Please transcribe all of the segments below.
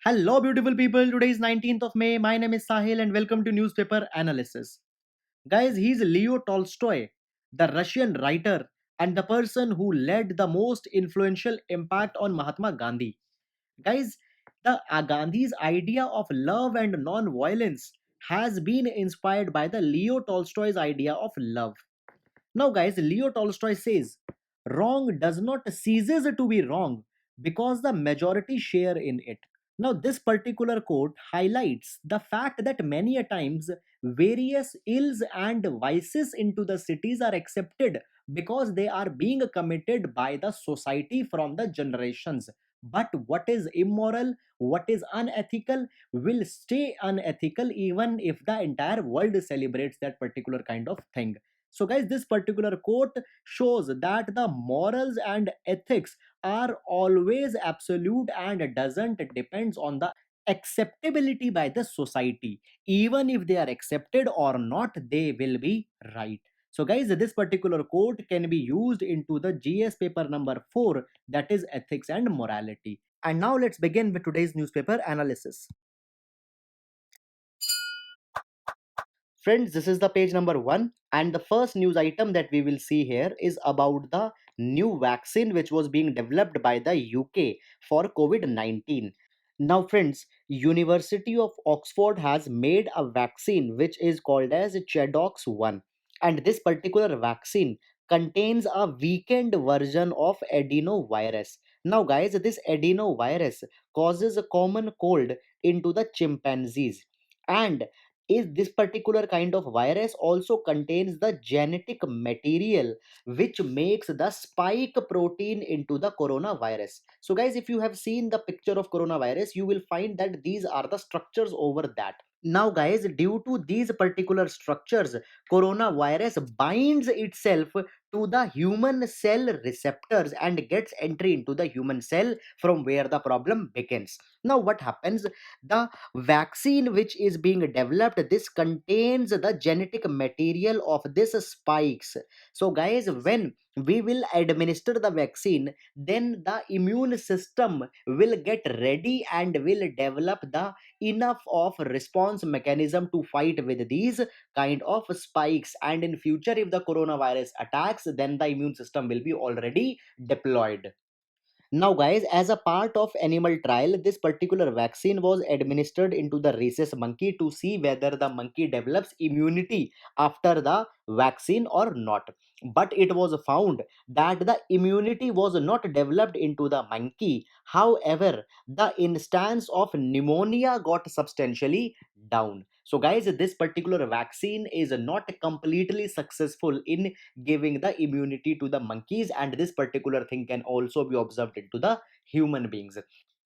Hello, beautiful people. Today is 19th of May. My name is Sahil, and welcome to Newspaper Analysis. Guys, he's Leo Tolstoy, the Russian writer and the person who led the most influential impact on Mahatma Gandhi. Guys, the Gandhi's idea of love and non-violence has been inspired by the Leo Tolstoy's idea of love. Now, guys, Leo Tolstoy says, wrong does not ceases to be wrong because the majority share in it. Now, this particular quote highlights the fact that many a times various ills and vices into the cities are accepted because they are being committed by the society from the generations. But what is immoral, what is unethical, will stay unethical even if the entire world celebrates that particular kind of thing. So, guys, this particular quote shows that the morals and ethics are always absolute and doesn't depends on the acceptability by the society. Even if they are accepted or not, they will be right. So, guys, this particular quote can be used into the GS paper number 4, that is ethics and morality. And now let's begin with today's newspaper analysis. Friends, this is the page number 1, and the first news item that we will see here is about the new vaccine which was being developed by the UK for COVID-19. Now, friends, University of Oxford has made a vaccine which is called as Chedox 1, and this particular vaccine contains a weakened version of adenovirus. Now, guys, this adenovirus causes a common cold into the chimpanzees, and is this particular kind of virus also contains the genetic material which makes the spike protein into the coronavirus. So, guys, if you have seen the picture of coronavirus, you will find that these are the structures over that. Now, guys, due to these particular structures, coronavirus binds itself to the human cell receptors and gets entry into the human cell, from where the problem begins. Now, what happens? The vaccine which is being developed, this contains the genetic material of this spikes. So, guys, when we will administer the vaccine, then the immune system will get ready and will develop the enough of response mechanism to fight with these kind of spikes, and in future if the coronavirus attacks, then the immune system will be already deployed. Now, guys, as a part of animal trial, this particular vaccine was administered into the rhesus monkey to see whether the monkey develops immunity after the vaccine or not. But it was found that the immunity was not developed into the monkey. However, the instance of pneumonia got substantially down. So, guys, this particular vaccine is not completely successful in giving the immunity to the monkeys, and this particular thing can also be observed into the human beings.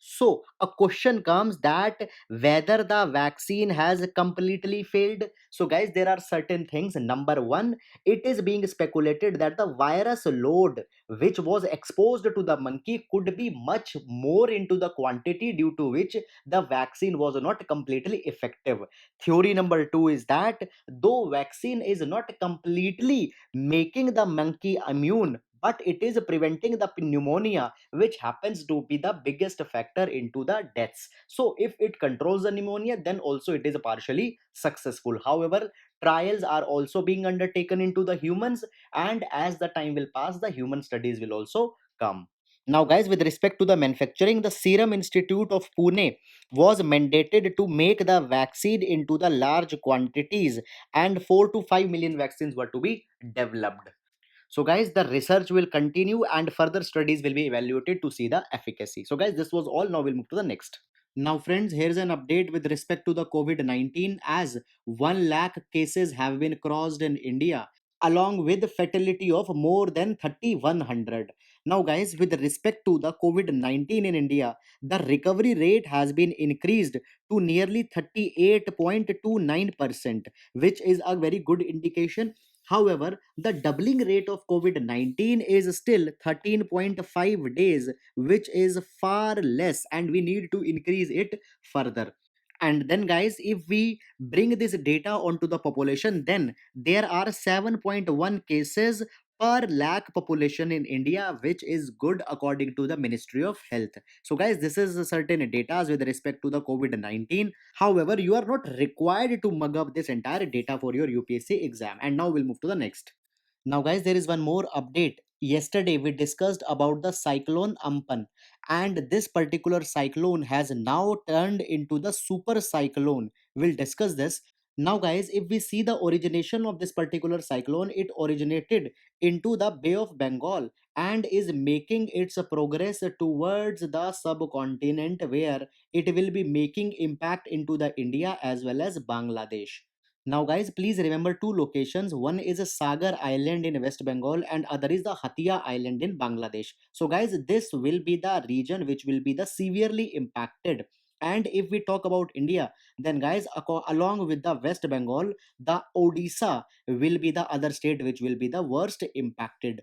So a question comes that whether the vaccine has completely failed. So, guys, there are certain things. Number one, it is being speculated that the virus load which was exposed to the monkey could be much more into the quantity, due to which the vaccine was not completely effective. Theory number two is that though vaccine is not completely making the monkey immune, but it is preventing the pneumonia, which happens to be the biggest factor into the deaths. So if it controls the pneumonia, then also it is partially successful. However, trials are also being undertaken into the humans, and as the time will pass, the human studies will also come. Now, guys, with respect to the manufacturing, the Serum Institute of Pune was mandated to make the vaccine into the large quantities, and 4 to 5 million vaccines were to be developed. So, guys, the research will continue and further studies will be evaluated to see the efficacy. So, guys, this was all. Now we'll move to the next. Now, friends, here's an update with respect to the COVID-19, as 1 lakh cases have been crossed in India, along with fatality of more than 3100. Now, guys, with respect to the COVID-19 in India, the recovery rate has been increased to nearly 38.29%, which is a very good indication. However, the doubling rate of COVID 19 is still 13.5 days, which is far less, and we need to increase it further. And then, guys, if we bring this data onto the population, then there are 7.1 cases per lakh population in India, which is good according to the Ministry of Health. So, guys, this is a certain data with respect to the COVID 19. However, you are not required to mug up this entire data for your UPSC exam. And now we'll move to the next. Now, guys, there is one more update. Yesterday, we discussed about the cyclone Ampan, and this particular cyclone has now turned into the super cyclone. We'll discuss this. Now, guys, if we see the origination of this particular cyclone, it originated into the Bay of Bengal and is making its progress towards the subcontinent where it will be making impact into the India as well as Bangladesh. Now, guys, please remember two locations. One is a Sagar Island in West Bengal, and other is the Hatia Island in Bangladesh. So, guys, this will be the region which will be the severely impacted. And if we talk about India, then guys, along with the West Bengal, the Odisha will be the other state which will be the worst impacted.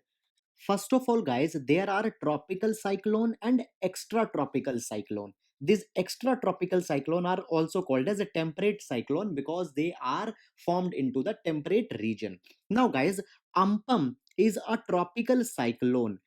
First of all, guys, there are tropical cyclone and extra tropical cyclone. These extra tropical cyclone are also called as a temperate cyclone because they are formed into the temperate region. Now, guys, Ampam is a tropical cyclone.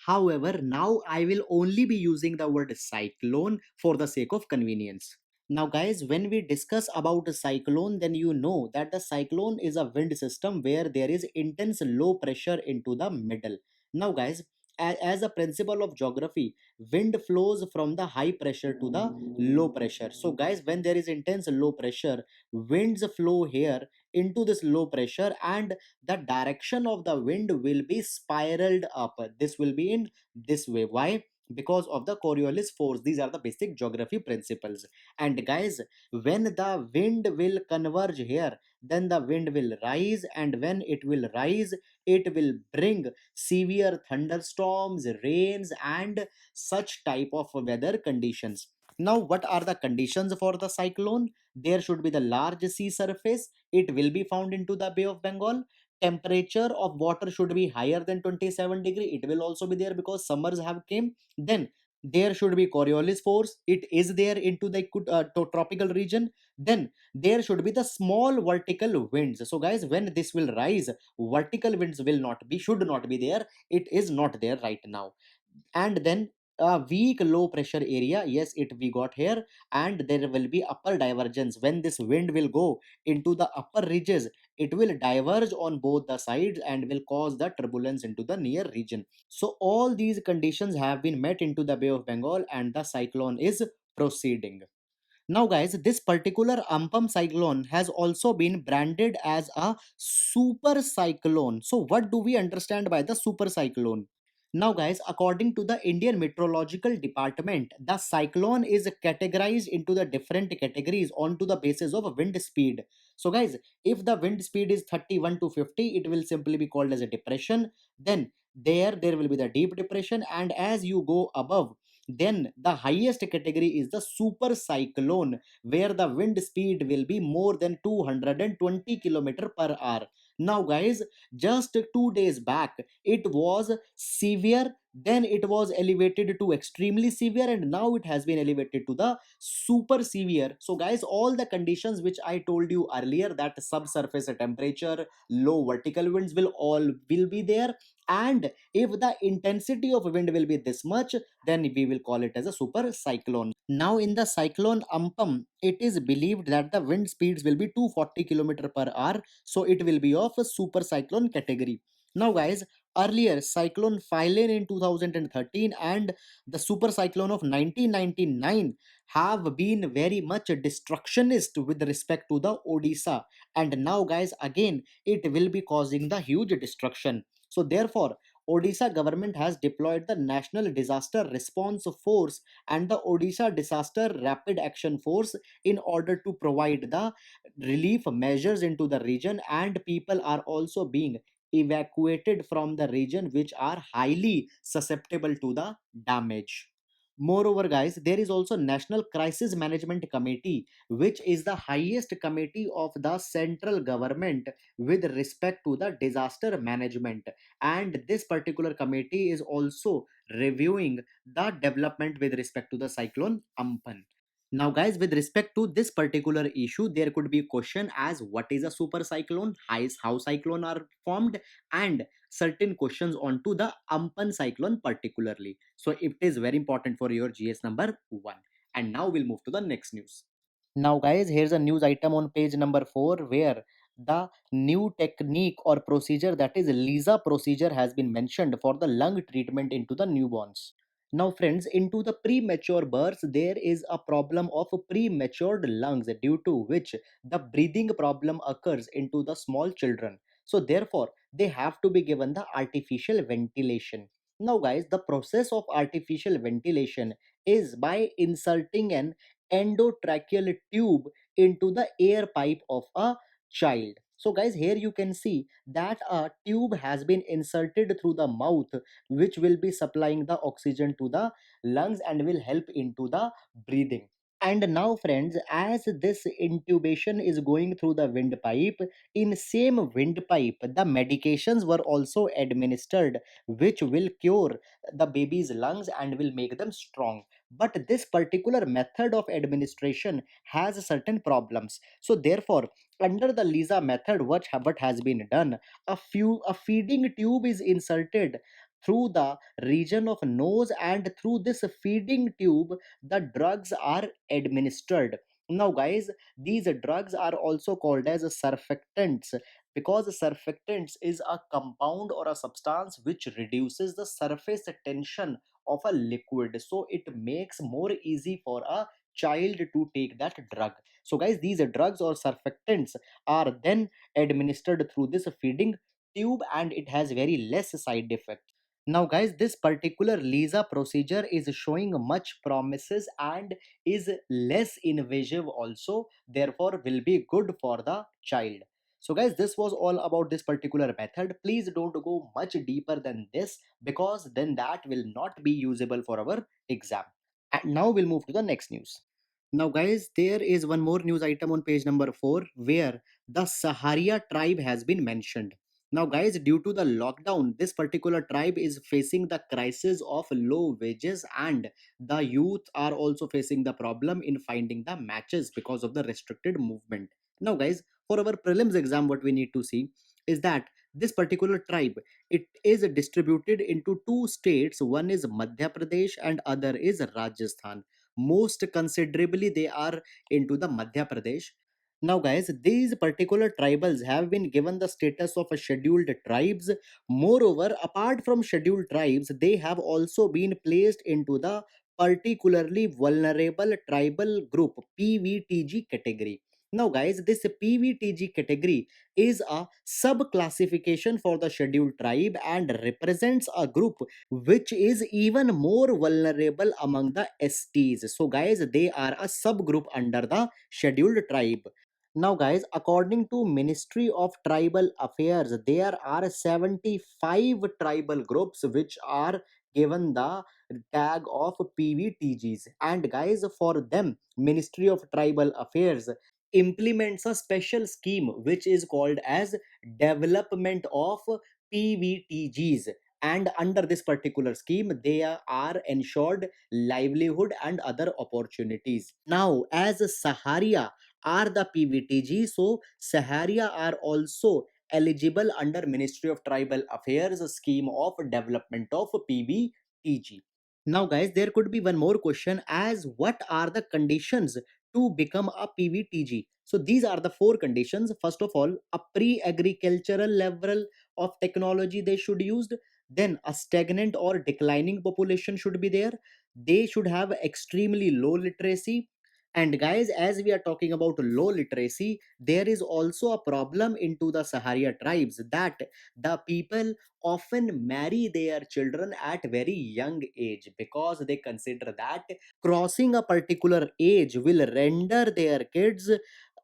However, now I will only be using the word cyclone for the sake of convenience. Now, guys, when we discuss about a cyclone, then you know that the cyclone is a wind system where there is intense low pressure into the middle. Now, guys, as a principle of geography, wind flows from the high pressure to the low pressure. So, guys, when there is intense low pressure, winds flow here into this low pressure, and the direction of the wind will be spiraled up. This will be in this way. Why? Because of the Coriolis force. These are the basic geography principles. And guys, when the wind will converge here, then the wind will rise, and when it will rise, it will bring severe thunderstorms, rains, and such type of weather conditions. Now, what are the conditions for the cyclone? There should be the large sea surface. It will be found into the Bay of Bengal. Temperature of water should be higher than 27 degree. It will also be there because summers have came. Then there should be Coriolis force. It is there into the tropical region. Then there should be the small vertical winds. So, guys, when this will rise, vertical winds will not be, should not be there. It is not there right now. And then a weak low pressure area, yes, it we got here. And there will be upper divergence. When this wind will go into the upper ridges, it will diverge on both the sides and will cause the turbulence into the near region. So all these conditions have been met into the Bay of Bengal, and the cyclone is proceeding. Now, guys, this particular Ampam cyclone has also been branded as a super cyclone. So, what do we understand by the super cyclone? Now, guys, according to the Indian Meteorological Department, the cyclone is categorized into the different categories onto the basis of wind speed. So, guys, if the wind speed is 31 to 50, it will simply be called as a depression. Then there will be the deep depression, and as you go above, then the highest category is the super cyclone, where the wind speed will be more than 220 kilometer per hour. Now, guys, just 2 days back, it was severe, then it was elevated to extremely severe, and now it has been elevated to the super severe. So, guys, all the conditions which I told you earlier, that subsurface temperature, low vertical winds will be there, and if the intensity of wind will be this much, then we will call it as a super cyclone. Now, in the cyclone Ampam, it is believed that the wind speeds will be 240 kilometer per hour, so it will be of a super cyclone category. Now, guys, earlier cyclone Phylline in 2013 and the super cyclone of 1999 have been very much destructionist with respect to the Odisha, and now, guys, again it will be causing the huge destruction. So, therefore, Odisha government has deployed the National Disaster Response Force and the Odisha Disaster Rapid Action Force in order to provide the relief measures into the region, and people are also being evacuated from the region which are highly susceptible to the damage. Moreover, guys, there is also National Crisis Management Committee, which is the highest committee of the central government with respect to the disaster management. And this particular committee is also reviewing the development with respect to the cyclone Ampan. Now, guys, with respect to this particular issue, there could be a question as what is a super cyclone, how cyclone are formed, and certain questions onto the Ampan cyclone particularly. So it is very important for your GS number 1. And now we'll move to the next news. Now, guys, here's a news item on page number 4 where the new technique or procedure, that is LISA procedure, has been mentioned for the lung treatment into the newborns. Now, friends, into the premature births, there is a problem of prematured lungs due to which the breathing problem occurs into the small children. So, therefore, they have to be given the artificial ventilation. Now, guys, the process of artificial ventilation is by inserting an endotracheal tube into the air pipe of a child. So, guys, here you can see that a tube has been inserted through the mouth, which will be supplying the oxygen to the lungs and will help into the breathing. And now, friends, as this intubation is going through the windpipe, in same windpipe the medications were also administered, which will cure the baby's lungs and will make them strong. But this particular method of administration has certain problems. So therefore, under the Lisa method, what has been done, a feeding tube is inserted through the region of nose, and through this feeding tube the drugs are administered. Now, guys, these drugs are also called as surfactants, because surfactants is a compound or a substance which reduces the surface tension of a liquid, so it makes more easy for a child to take that drug. So, guys, these drugs or surfactants are then administered through this feeding tube, and it has very less side effect. Now, guys, this particular Lisa procedure is showing much promises and is less invasive also, therefore will be good for the child. So, guys, this was all about this particular method. Please don't go much deeper than this, because then that will not be usable for our exam. And now we'll move to the next news. Now, guys, there is one more news item on page number 4 where the Saharia tribe has been mentioned. Now, guys, due to the lockdown, this particular tribe is facing the crisis of low wages, and the youth are also facing the problem in finding the matches because of the restricted movement. Now, guys, for our prelims exam, what we need to see is that this particular tribe, it is distributed into two states. One is Madhya Pradesh and other is Rajasthan. Most considerably they are into the Madhya Pradesh. Now, guys, these particular tribals have been given the status of a scheduled tribes. Moreover, apart from scheduled tribes, they have also been placed into the particularly vulnerable tribal group PVTG category. Now, guys, this PVTG category is a sub classification for the scheduled tribe and represents a group which is even more vulnerable among the STs. So, guys, they are a subgroup under the scheduled tribe. Now, guys, according to Ministry of Tribal Affairs, there are 75 tribal groups which are given the tag of PVTGs. And, guys, for them, Ministry of Tribal Affairs implements a special scheme which is called as Development of PVTGs. And under this particular scheme, they are ensured livelihood and other opportunities. Now, as Saharia are the PVTG, so Saharia are also eligible under Ministry of Tribal Affairs scheme of development of PVTG. Now, guys, there could be one more question as what are the conditions to become a PVTG? So these are the four conditions. First of all, a pre-agricultural level of technology they should use. Then a stagnant or declining population should be there. They should have extremely low literacy. And, guys, as we are talking about low literacy, there is also a problem into the Saharia tribes that the people often marry their children at very young age, because they consider that crossing a particular age will render their kids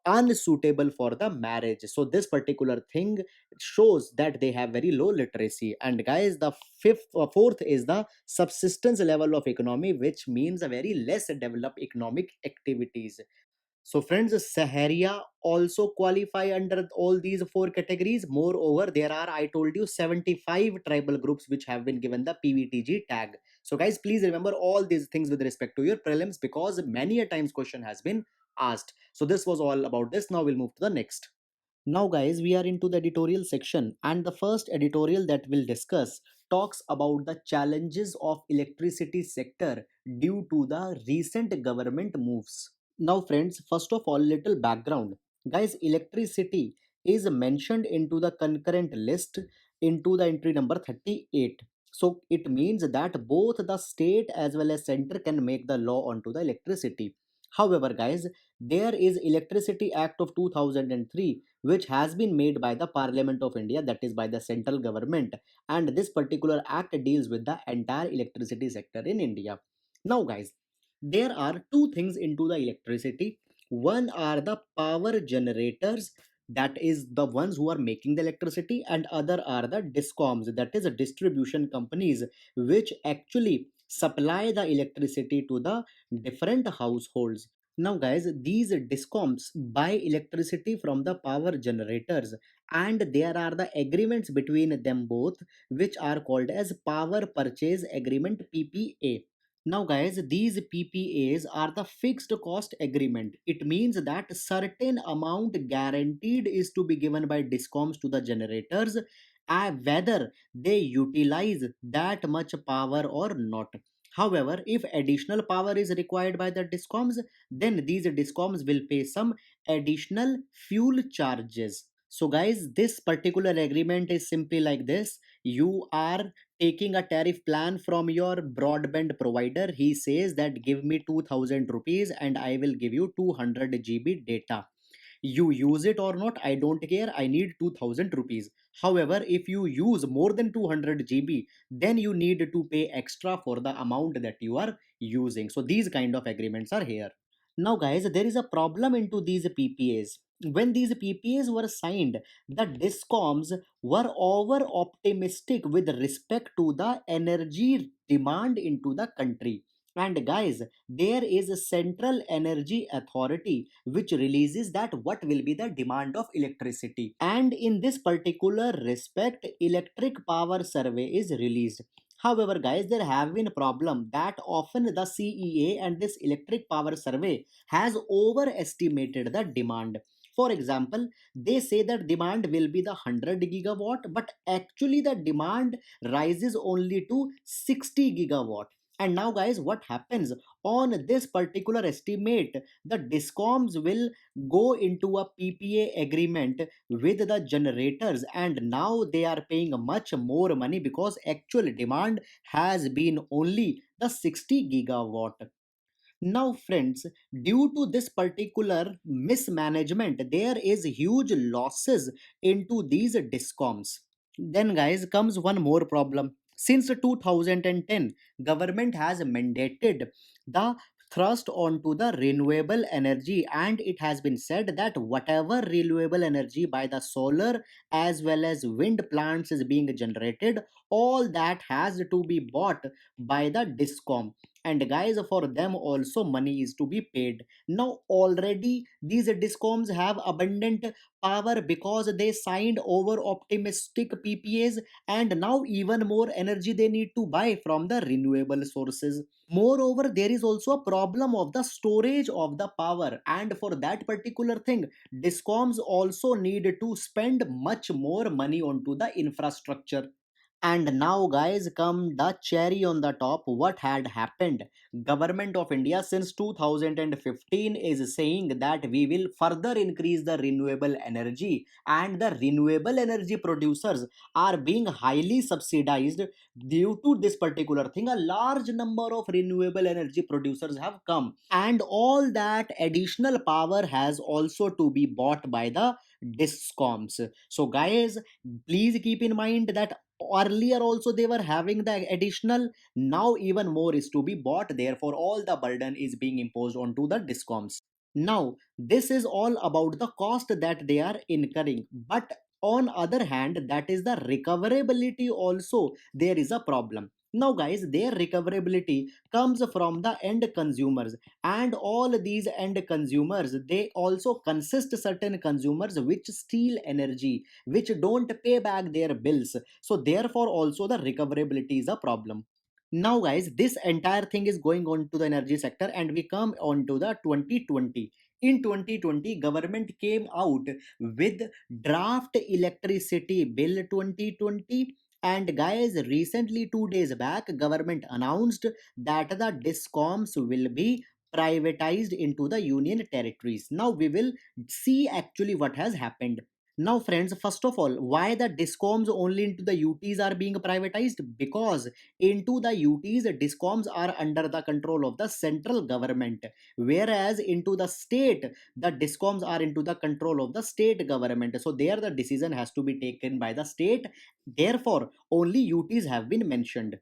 unsuitable for the marriage. So this particular thing shows that they have very low literacy. And, guys, the fourth is the subsistence level of economy, which means a very less developed economic activities. So friends, Saharia also qualify under all these four categories. Moreover, there are, I told you, 75 tribal groups which have been given the PVTG tag. So guys, please remember all these things with respect to your prelims, because many a times question has been asked. So this was all about this. Now we'll move to the next. Now, guys, we are into the editorial section, and the first editorial that we'll discuss talks about the challenges of electricity sector due to the recent government moves. Now, friends, first of all, little background. Guys, electricity is mentioned into the concurrent list into the entry number 38. So it means that both the state as well as center can make the law onto the electricity. However, guys, there is Electricity Act of 2003 which has been made by the Parliament of India, that is by the central government, and this particular act deals with the entire electricity sector in India. Now, guys, there are two things into the electricity. One are the power generators, that is the ones who are making the electricity, and other are the discoms, that is distribution companies, which actually supply the electricity to the different households. Now, guys, these discoms buy electricity from the power generators, and there are the agreements between them both, which are called as power purchase agreement, PPA. Now, guys, these PPAs are the fixed cost agreement. It means that certain amount guaranteed is to be given by discoms to the generators, whether they utilize that much power or not. However, if additional power is required by the discoms, then these discoms will pay some additional fuel charges. So, guys, this particular agreement is simply like this: you are taking a tariff plan from your broadband provider. He says that give me 2000 rupees and I will give you 200 GB data. You use it or not, I don't care, I need 2000 rupees. However, if you use more than 200 GB, then you need to pay extra for the amount that you are using. So these kind of agreements are here. Now, guys, there is a problem into these PPAs. When these PPAs were signed, the discoms were over optimistic with respect to the energy demand into the country. And guys, there is a central energy authority which releases that what will be the demand of electricity. And in this particular respect, electric power survey is released. However, guys, there have been a problem that often the CEA and this electric power survey has overestimated the demand. For example, they say that demand will be the 100 gigawatt, but actually the demand rises only to 60 gigawatt. And now, guys, what happens on this particular estimate? The discoms will go into a PPA agreement with the generators, and now they are paying much more money because actual demand has been only the 60 gigawatt. Now, friends, due to this particular mismanagement, there is huge losses into these discoms. Then, guys, comes one more problem. Since 2010, government has mandated the thrust onto the renewable energy, and it has been said that whatever renewable energy by the solar as well as wind plants is being generated, all that has to be bought by the discom. And guys, for them also money is to be paid. Now already these discoms have abundant power because they signed over optimistic PPAs, and now even more energy they need to buy from the renewable sources. Moreover, there is also a problem of the storage of the power, and for that particular thing, discoms also need to spend much more money onto the infrastructure. And now, guys, come the cherry on the top. What had happened? Government of India since 2015 is saying that we will further increase the renewable energy, and the renewable energy producers are being highly subsidized. Due to this particular thing, a large number of renewable energy producers have come, and all that additional power has also to be bought by the discoms. So, guys, please keep in mind that earlier also they were having the additional, now even more is to be bought, therefore all the burden is being imposed onto the discoms. Now this is all about the cost that they are incurring, but on other hand, that is the recoverability also there is a problem. Now guys, their recoverability comes from the end consumers, and all these end consumers, they also consist certain consumers which steal energy, which don't pay back their bills. So therefore also the recoverability is a problem. Now guys, this entire thing is going on to the energy sector, and we come on to the 2020. In 2020, government came out with draft electricity bill 2020. And guys, recently 2 days back, government announced that the discoms will be privatized into the union territories. Now we will see actually what has happened. Now friends, first of all, why the discoms only into the UTs are being privatized? Because into the UTs, discoms are under the control of the central government, whereas into the state, the discoms are into the control of the state government. So there the decision has to be taken by the state. Therefore only UTs have been mentioned.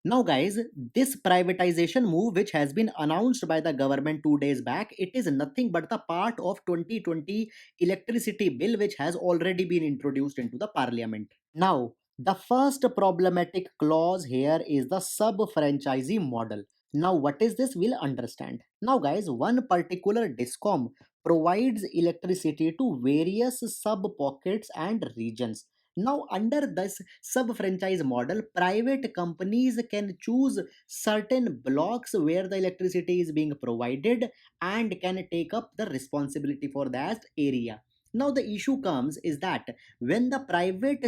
Now guys, this privatization move which has been announced by the government 2 days back, it is nothing but the part of 2020 electricity bill which has already been introduced into the parliament. Now, the first problematic clause here is the sub-franchisee model. Now, what is this? We'll understand. Now, guys, one particular discom provides electricity to various sub-pockets and regions. Now, under this sub-franchise model, private companies can choose certain blocks where the electricity is being provided and can take up the responsibility for that area. Now, the issue comes is that when the private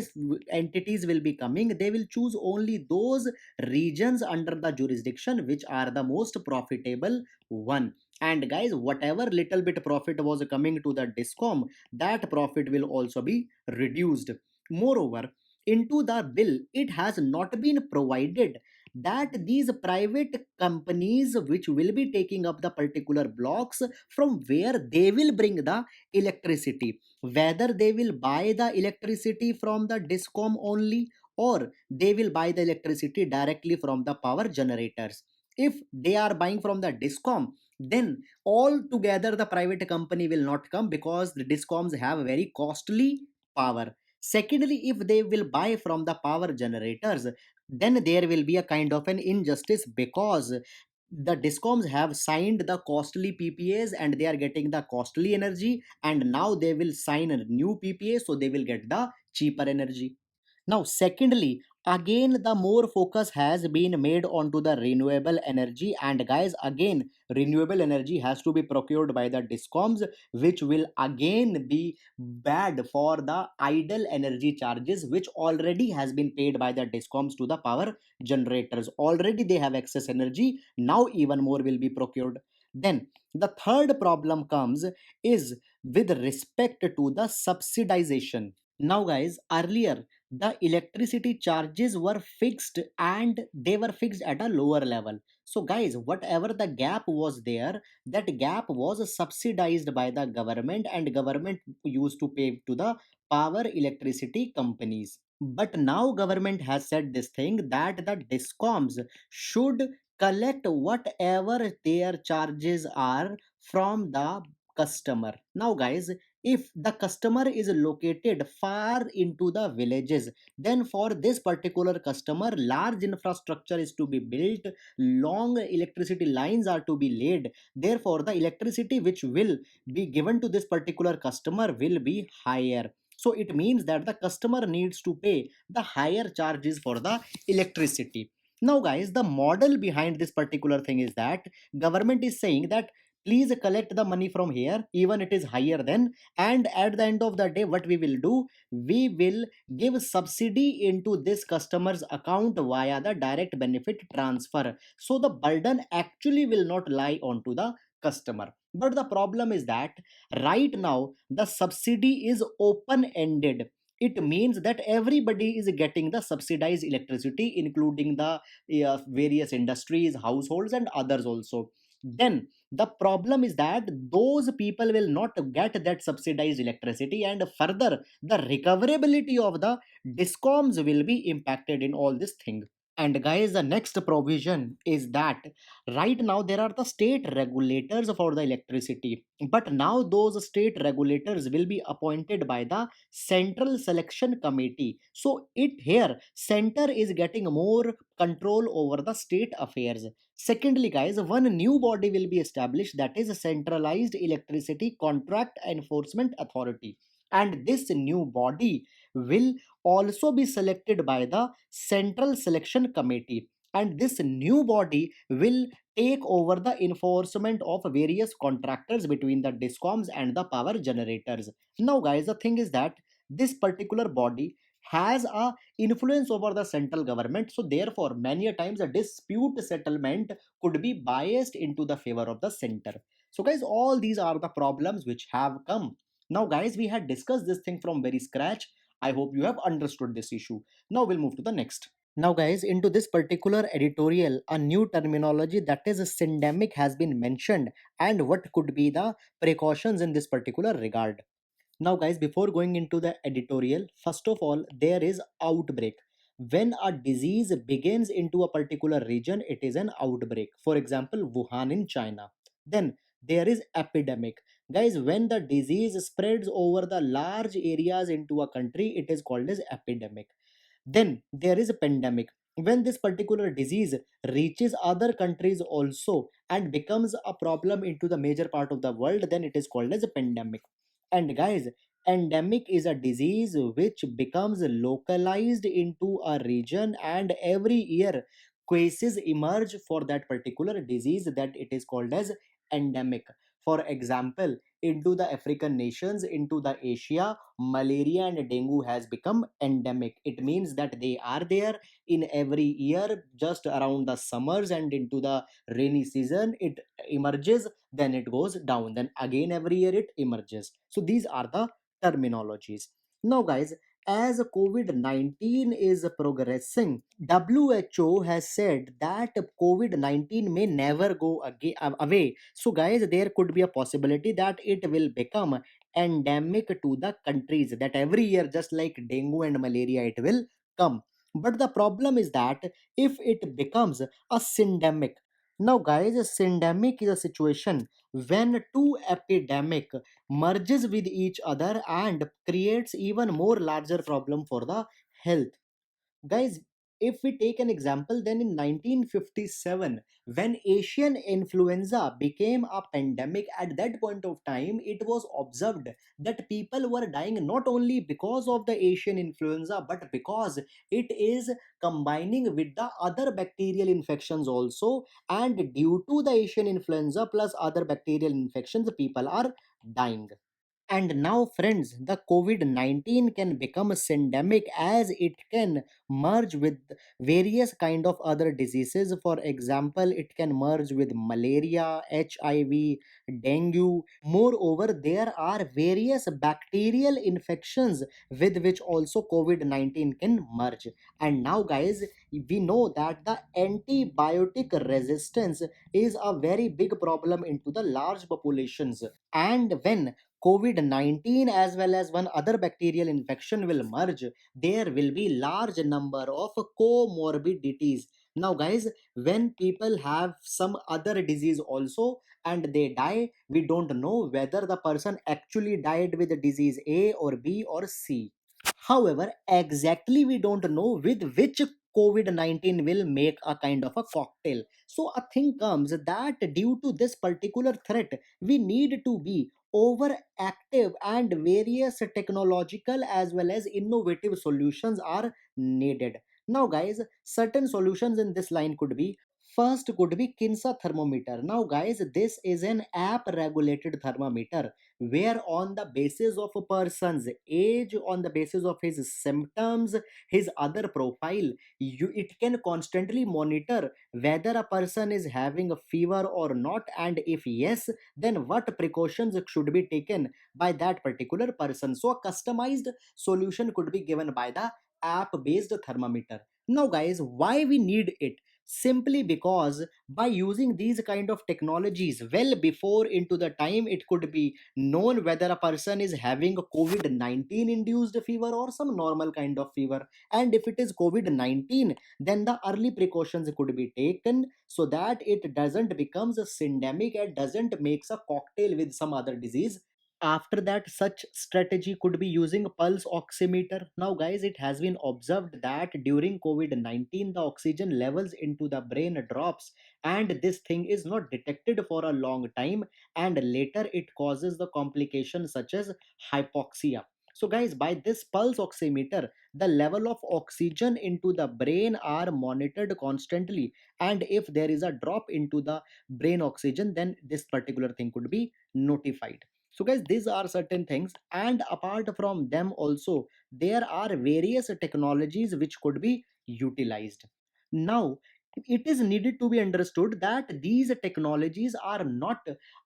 entities will be coming, they will choose only those regions under the jurisdiction which are the most profitable one. And guys, whatever little bit profit was coming to the discom, that profit will also be reduced. Moreover, into the bill, it has not been provided that these private companies which will be taking up the particular blocks, from where they will bring the electricity, whether they will buy the electricity from the discom only, or they will buy the electricity directly from the power generators. If they are buying from the discom, then all together the private company will not come, because the discoms have very costly power. Secondly, if they will buy from the power generators, then there will be a kind of an injustice, because the discoms have signed the costly PPAs and they are getting the costly energy, and now they will sign a new PPA, so they will get the cheaper energy. Now, secondly, again the more focus has been made onto the renewable energy, and guys, again renewable energy has to be procured by the discoms, which will again be bad for the idle energy charges which already has been paid by the discoms to the power generators. Already they have excess energy, now even more will be procured. Then the third problem comes is with respect to the subsidization. Now guys, earlier the electricity charges were fixed, and they were fixed at a lower level. So guys, whatever the gap was there, that gap was subsidized by the government, and government used to pay to the power electricity companies. But now government has said this thing that the discoms should collect whatever their charges are from the customer. Now guys, if the customer is located far into the villages, then for this particular customer large infrastructure is to be built, long electricity lines are to be laid. Therefore the electricity which will be given to this particular customer will be higher. So it means that the customer needs to pay the higher charges for the electricity. Now guys, the model behind this particular thing is that government is saying that please collect the money from here, even it is higher than, and at the end of the day what we will do, we will give subsidy into this customer's account via the direct benefit transfer. So the burden actually will not lie onto the customer. But the problem is that right now the subsidy is open ended. It means that everybody is getting the subsidized electricity, including the various industries, households, and others also. Then the problem is that those people will not get that subsidized electricity, and further the recoverability of the discoms will be impacted in all this thing. And guys, the next provision is that right now there are the state regulators for the electricity, but now those state regulators will be appointed by the Central Selection Committee. So it here center is getting more control over the state affairs. Secondly, guys, one new body will be established, that is a Centralized Electricity Contract Enforcement Authority. And this new body will also be selected by the Central Selection Committee. And this new body will take over the enforcement of various contractors between the discoms and the power generators. Now, guys, the thing is that this particular body has a influence over the central government, so therefore many a times a dispute settlement could be biased into the favor of the center. So guys, all these are the problems which have come. Now guys, we had discussed this thing from very scratch. I hope you have understood this issue. Now we'll move to the next. Now, guys, into this particular editorial, a new terminology, that is syndemic, has been mentioned, and what could be the precautions in this particular regard. Now, guys, before going into the editorial, first of all, there is outbreak. When a disease begins into a particular region, it is an outbreak. For example, Wuhan in China. Then there is epidemic. Guys, when the disease spreads over the large areas into a country, it is called as epidemic. Then there is a pandemic. When this particular disease reaches other countries also and becomes a problem into the major part of the world, then it is called as a pandemic. And guys, endemic is a disease which becomes localized into a region, and every year cases emerge for that particular disease, that it is called as endemic. For example, into the African nations, into the Asia, malaria and dengue has become endemic. It means that they are there in every year, just around the summers and into the rainy season it emerges, then it goes down, then again every year it emerges. So these are the terminologies. Now guys, as COVID-19 is progressing, WHO has said that COVID-19 may never go away. So guys, there could be a possibility that it will become endemic to the countries, that every year, just like dengue and malaria, it will come. But the problem is that if it becomes a syndemic. Now guys, a syndemic is a situation when two epidemic merges with each other and creates even more larger problem for the health. Guys, if we take an example, then in 1957, when Asian influenza became a pandemic, at that point of time, it was observed that people were dying not only because of the Asian influenza, but because it is combining with the other bacterial infections also. And due to the Asian influenza plus other bacterial infections, people are dying. And now, friends, the COVID 19 can become syndemic as it can merge with various kind of other diseases. For example, it can merge with malaria, HIV, dengue. Moreover, there are various bacterial infections with which also COVID 19 can merge. And now, guys, we know that the antibiotic resistance is a very big problem into the large populations. And when COVID 19 as well as one other bacterial infection will merge, there will be large number of comorbidities. Now guys, when people have some other disease also and they die, we don't know whether the person actually died with the disease A or B or C. However, exactly we don't know with which COVID 19 will make a kind of a cocktail. So a thing comes that due to this particular threat, we need to be overactive, and various technological as well as innovative solutions are needed. Now guys, certain solutions in this line could be, first could be Kinsa thermometer. Now guys, this is an app regulated thermometer where on the basis of a person's age, on the basis of his symptoms, his other profile, it can constantly monitor whether a person is having a fever or not, and if yes, then what precautions should be taken by that particular person. So a customized solution could be given by the app based thermometer. Now guys, why we need it? simply because by using these kind of technologies well before into the time it could be known whether a person is having a covid-19 induced fever or some normal kind of fever, and if it is covid-19 then the early precautions could be taken so that it doesn't becomes a syndemic and doesn't makes a cocktail with some other disease. After that, such strategy could be using pulse oximeter. Now guys, it has been observed that during covid-19 the oxygen levels into the brain drops, and this thing is not detected for a long time, and later it causes the complications such as hypoxia. So guys, by this pulse oximeter the level of oxygen into the brain are monitored constantly, and if there is a drop into the brain oxygen then this particular thing could be notified. So guys, these are certain things, and apart from them also there are various technologies which could be utilized. Now it is needed to be understood that these technologies are not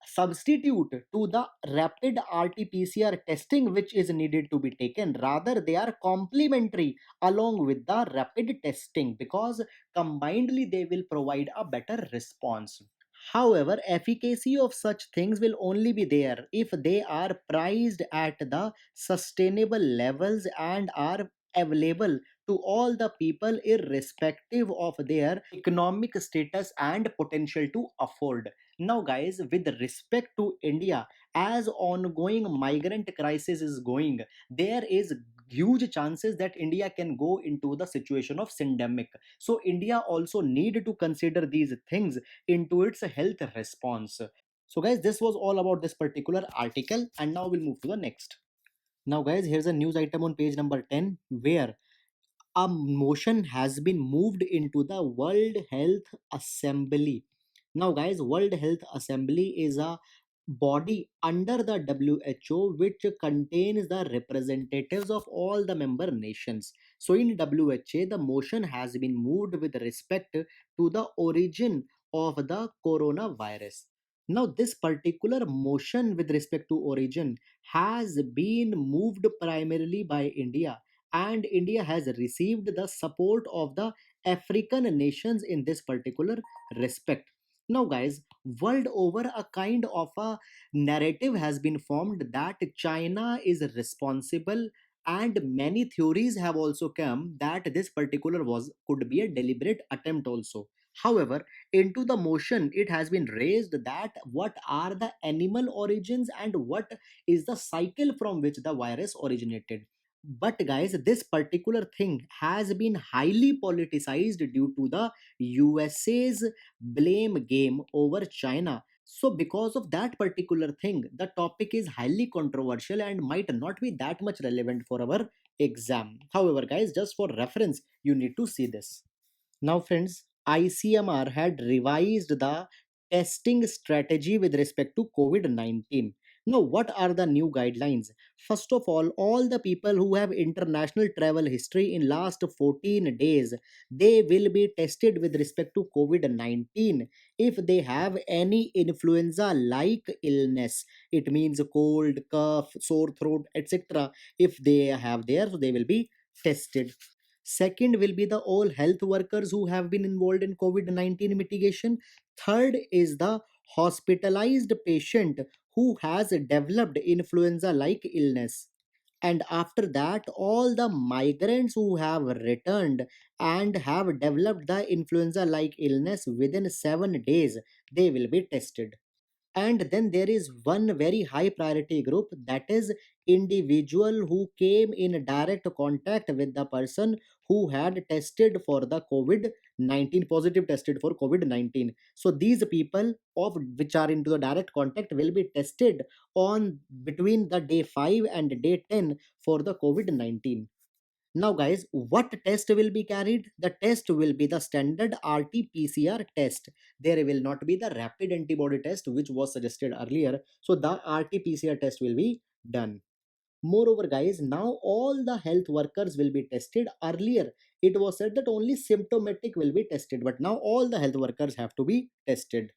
substitute to the rapid rt-pcr testing which is needed to be taken, rather they are complementary along with the rapid testing, because combinedly they will provide a better response. However, efficacy of such things will only be there if they are priced at the sustainable levels and are available to all the people irrespective of their economic status and potential to afford. Now guys, with respect to India, as ongoing migrant crisis is going, there is huge chances that India can go into the situation of syndemic. So India also need to consider these things into its health response. So guys, this was all about this particular article, and now we'll move to the next. Now guys, here's a news item on page number 10 where a motion has been moved into the World Health Assembly. Now guys, World Health Assembly is a body under the WHO which contains the representatives of all the member nations. So in WHO, the motion has been moved with respect to the origin of the coronavirus. Now this particular motion with respect to origin has been moved primarily by India, and India has received the support of the African nations in this particular respect. Now guys, world over a kind of a narrative has been formed that China is responsible, and many theories have also come that this particular was could be a deliberate attempt also. However, into the motion it has been raised that what are the animal origins and what is the cycle from which the virus originated. But guys, this particular thing has been highly politicized due to the USA's blame game over China. So because of that particular thing, the topic is highly controversial and might not be that much relevant for our exam. However guys, just for reference you need to see this. Now, friends, ICMR had revised the testing strategy with respect to COVID 19. Now, what are the new guidelines? First of all the people who have international travel history in last 14 days, they will be tested with respect to COVID 19. If they have any influenza like illness, it means cold, cough, sore throat, etc. If they have there, so they will be tested. Second will be the all health workers who have been involved in COVID 19 mitigation. Third is the hospitalized patient who has developed influenza like illness. And after that, all the migrants who have returned and have developed the influenza like illness within 7 days, they will be tested. And then there is one very high priority group, that is individual who came in direct contact with the person who had tested for the covid-19, positive tested for covid-19. So these people of which are into the direct contact will be tested on between the day 5 and day 10 for the covid-19. Now, guys, what test will be carried? The test will be the standard RT-PCR test. There will not be the rapid antibody test, which was suggested earlier. So, the RT-PCR test will be done. Moreover, guys, now all the health workers will be tested. Earlier, it was said that only symptomatic will be tested, but now all the health workers have to be tested.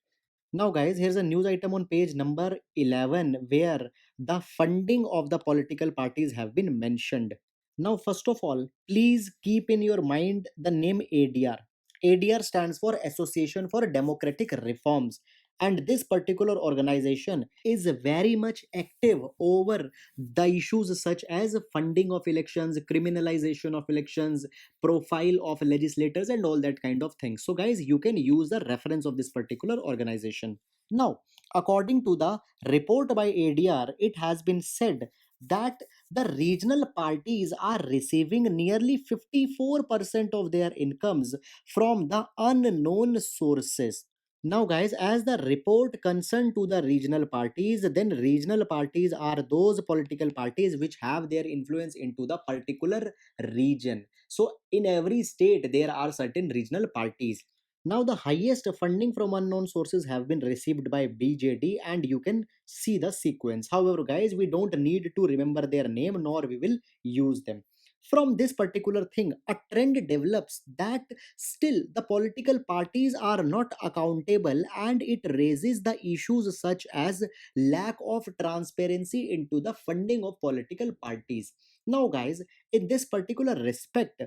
Now, guys, here's a news item on page number 11 where the funding of the political parties have been mentioned. Now, first of all, please keep in your mind the name ADR. ADR stands for Association for Democratic Reforms. And this particular organization is very much active over the issues such as funding of elections, criminalization of elections, profile of legislators, and all that kind of things. So, guys, you can use the reference of this particular organization. Now, according to the report by ADR, it has been said that the regional parties are receiving nearly 54% of their incomes from the unknown sources. Now, guys, as the report concerned to the regional parties, then regional parties are those political parties which have their influence into the particular region. So, in every state, there are certain regional parties. Now, the highest funding from unknown sources have been received by BJD, and you can see the sequence. However, guys, we don't need to remember their name nor we will use them. From this particular thing, a trend develops that still the political parties are not accountable, and it raises the issues such as lack of transparency into the funding of political parties. Now, guys, in this particular respect,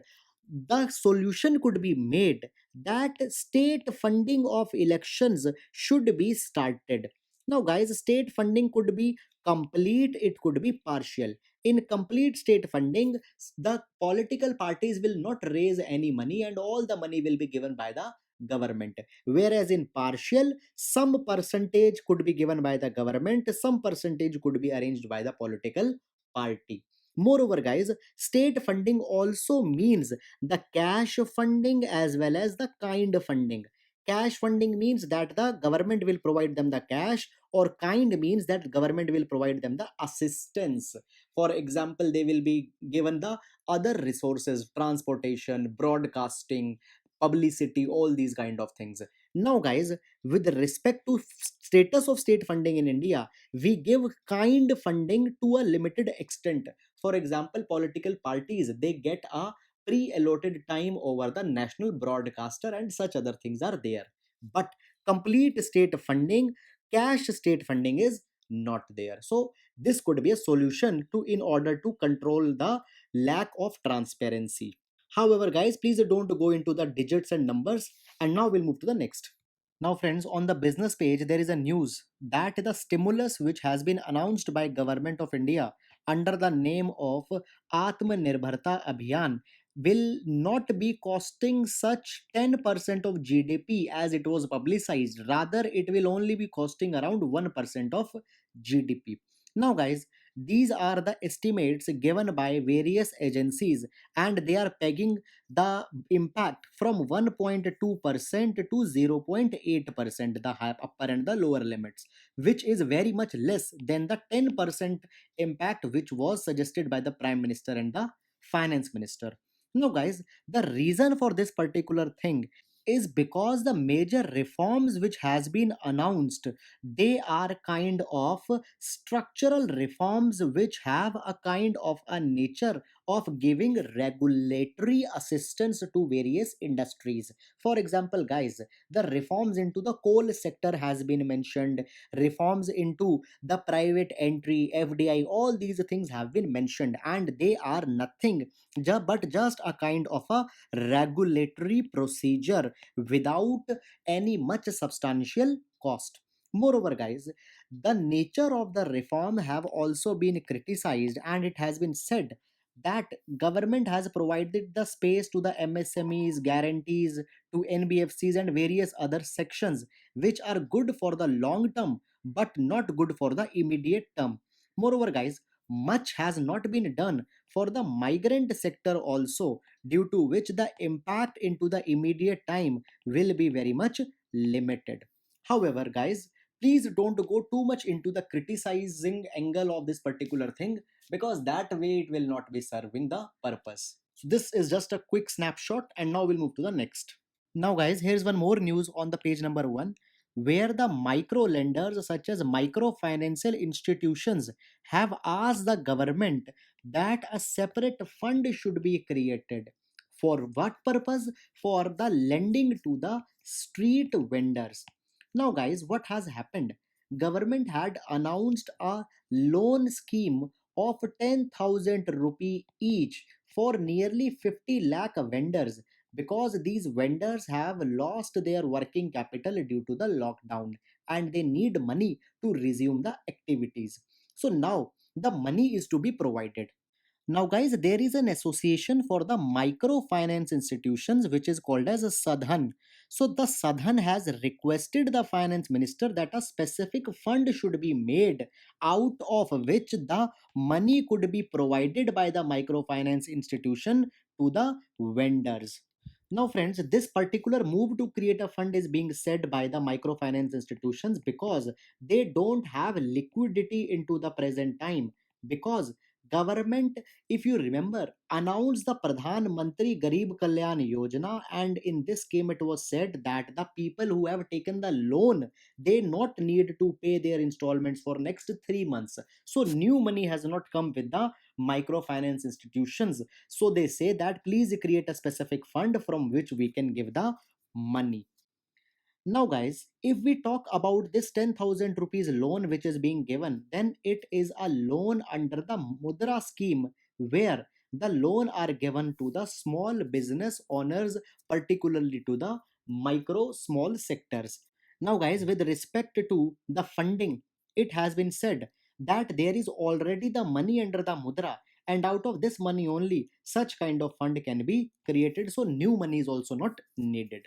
the solution could be made that state funding of elections should be started. Now, guys, state funding could be complete, it could be partial. In complete state funding, the political parties will not raise any money and all the money will be given by the government. Whereas in partial, some percentage could be given by the government, some percentage could be arranged by the political party. Moreover, guys, state funding also means the cash funding as well as the kind funding. Cash funding means that the government will provide them the cash, or kind means that government will provide them the assistance. For example, they will be given the other resources, transportation, broadcasting, publicity, all these kind of things. Now, guys, with respect to status of state funding in India, we give kind funding to a limited extent. For example, political parties, they get a pre-allotted time over the national broadcaster and such other things are there. But complete state funding, cash state funding is not there. So this could be a solution to in order to control the lack of transparency. However, guys, please don't go into the digits and numbers. And now we'll move to the next. Now, friends, on the business page, there is a news that the stimulus which has been announced by Government of India under the name of Atmanirbharta Abhiyan will not be costing such 10% of GDP as it was publicized. Rather, it will only be costing around 1% of GDP. Now, guys, these are the estimates given by various agencies, and they are pegging the impact from 1.2% to 0.8%, the upper and the lower limits, which is very much less than the 10% impact which was suggested by the Prime Minister and the Finance Minister. Now, guys, the reason for this particular thing is because the major reforms which has been announced, they are kind of structural reforms which have a kind of a nature of giving regulatory assistance to various industries. For example, guys, the reforms into the coal sector has been mentioned, reforms into the private entry, FDI, all these things have been mentioned, and they are nothing but just a kind of a regulatory procedure without any much substantial cost. Moreover, guys, the nature of the reform have also been criticized, and it has been said that government has provided the space to the MSMEs, guarantees to NBFCs and various other sections which are good for the long term but not good for the immediate term. Moreover, guys, much has not been done for the migrant sector also, due to which the impact into the immediate time will be very much limited. However, guys, please don't go too much into the criticizing angle of this particular thing, because that way it will not be serving the purpose. So this is just a quick snapshot, and now we'll move to the next. Now, guys, here's one more news on the page number one, where the micro lenders such as microfinancial institutions have asked the government that a separate fund should be created. For what purpose? For the lending to the street vendors. Now, guys, what has happened? Government had announced a loan scheme of 10,000 rupee each for nearly 50 lakh vendors, because these vendors have lost their working capital due to the lockdown and they need money to resume the activities. So now the money is to be provided. Now, guys, there is an association for the microfinance institutions which is called as a Sadhan. So, the Sadhan has requested the finance minister that a specific fund should be made out of which the money could be provided by the microfinance institution to the vendors. Now, friends, this particular move to create a fund is being said by the microfinance institutions because they don't have liquidity into the present time, because government, if you remember, announced the Pradhan Mantri Garib Kalyan Yojana, and in this scheme it was said that the people who have taken the loan, they not need to pay their installments for next 3 months. So new money has not come with the microfinance institutions. So they say that please create a specific fund from which we can give the money. Now, guys, if we talk about this 10,000 rupees loan which is being given, then it is a loan under the Mudra scheme where the loan are given to the small business owners, particularly to the micro small sectors. Now, guys, with respect to the funding, it has been said that there is already the money under the Mudra, and out of this money only such kind of fund can be created, so new money is also not needed.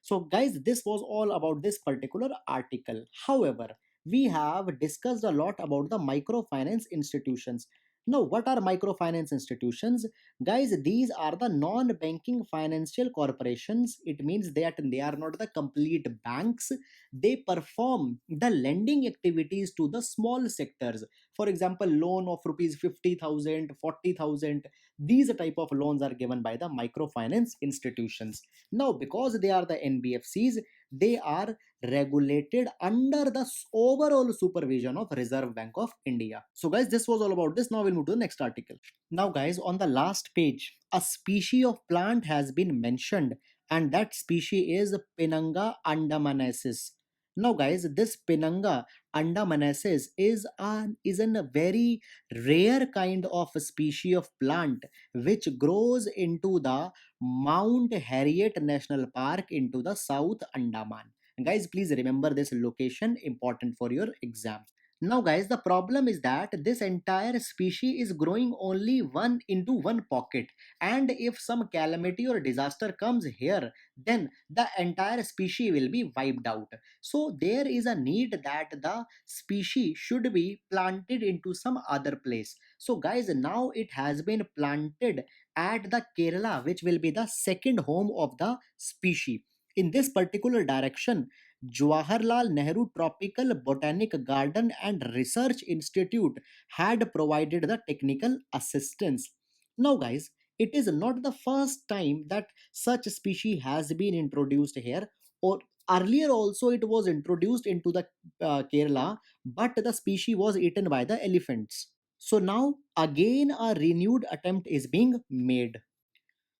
So, guys, this was all about this particular article. However, we have discussed a lot about the microfinance institutions. Now, what are microfinance institutions? Guys, these are the non banking financial corporations. It means that they are not the complete banks. They perform the lending activities to the small sectors. For example, loan of rupees 50,000, 40,000. These type of loans are given by the microfinance institutions. Now, because they are the NBFCs, they are regulated under the overall supervision of Reserve Bank of India. So, guys, this was all about this. Now, we'll move to the next article. Now, guys, on the last page, a species of plant has been mentioned, and that species is Pinanga andamanensis. Now, guys, this Pinanga andamanensis is a very rare kind of species of plant which grows into the Mount Harriet National Park into the South Andaman. Guys, please remember this location, important for your exam. Now, guys, the problem is that this entire species is growing only one into one pocket, and if some calamity or disaster comes here, then the entire species will be wiped out. So, there is a need that the species should be planted into some other place. So, guys, now it has been planted at the Kerala, which will be the second home of the species. In this particular direction, Jawaharlal Nehru Tropical Botanic Garden and Research Institute had provided the technical assistance. Now, guys, it is not the first time that such species has been introduced here, or earlier also it was introduced into the Kerala, but the species was eaten by the elephants. So now again a renewed attempt is being made.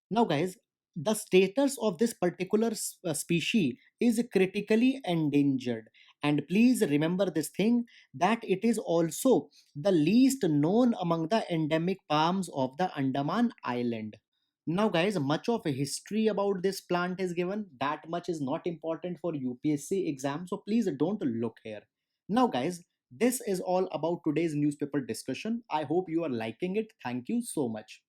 Now, guys, the status of this particular species is critically endangered. And please remember this thing, that it is also the least known among the endemic palms of the Andaman Island. Now, guys, much of a history about this plant is given. That much is not important for UPSC exam, so please don't look here. Now, guys, this is all about today's newspaper discussion. I hope you are liking it. Thank you so much.